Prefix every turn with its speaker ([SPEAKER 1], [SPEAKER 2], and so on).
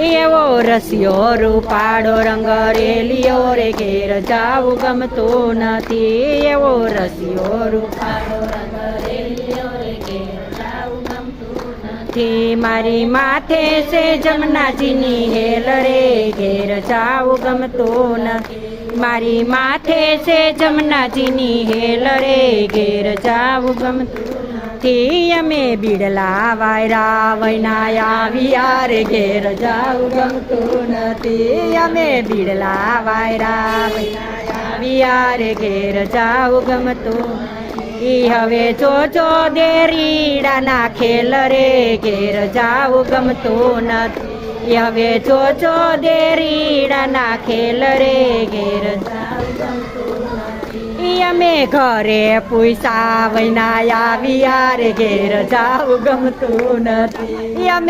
[SPEAKER 1] એવો રસિયો રૂપાળો રંગ રેલિયો રે ઘેર જાવું ગમતું નથી. એવો રસિયો રૂપાળો રંગ રેલિયો રે ઘેર જાવું ગમતું નથી. મારી માથે છે જમનાજીની હેલ રે ઘેર જાવું ગમતું નથી. મારી માથે છે જમનાજીની હેલ રે ઘેર જાવું ગમતું નથી. અમે બીડલા વાયરા વૈના આવ્યા રે ઘેર જાવું ગમતું નથી. અમે બીડલા વાયરા વૈના આવ્યા રે ઘેર જાવું ગમતું ઈ હવે જોજો દેરીડાના ખેલ રે ઘેર જાવું ગમતું નથી. હવે જોજો દેરીડાના ખેલ રે ઘેર જાવું ગમતું નથી. અમે ઘરે પૂછા વૈના આવ્યા રે ઘેર જાવું ગમતું નથી. અમે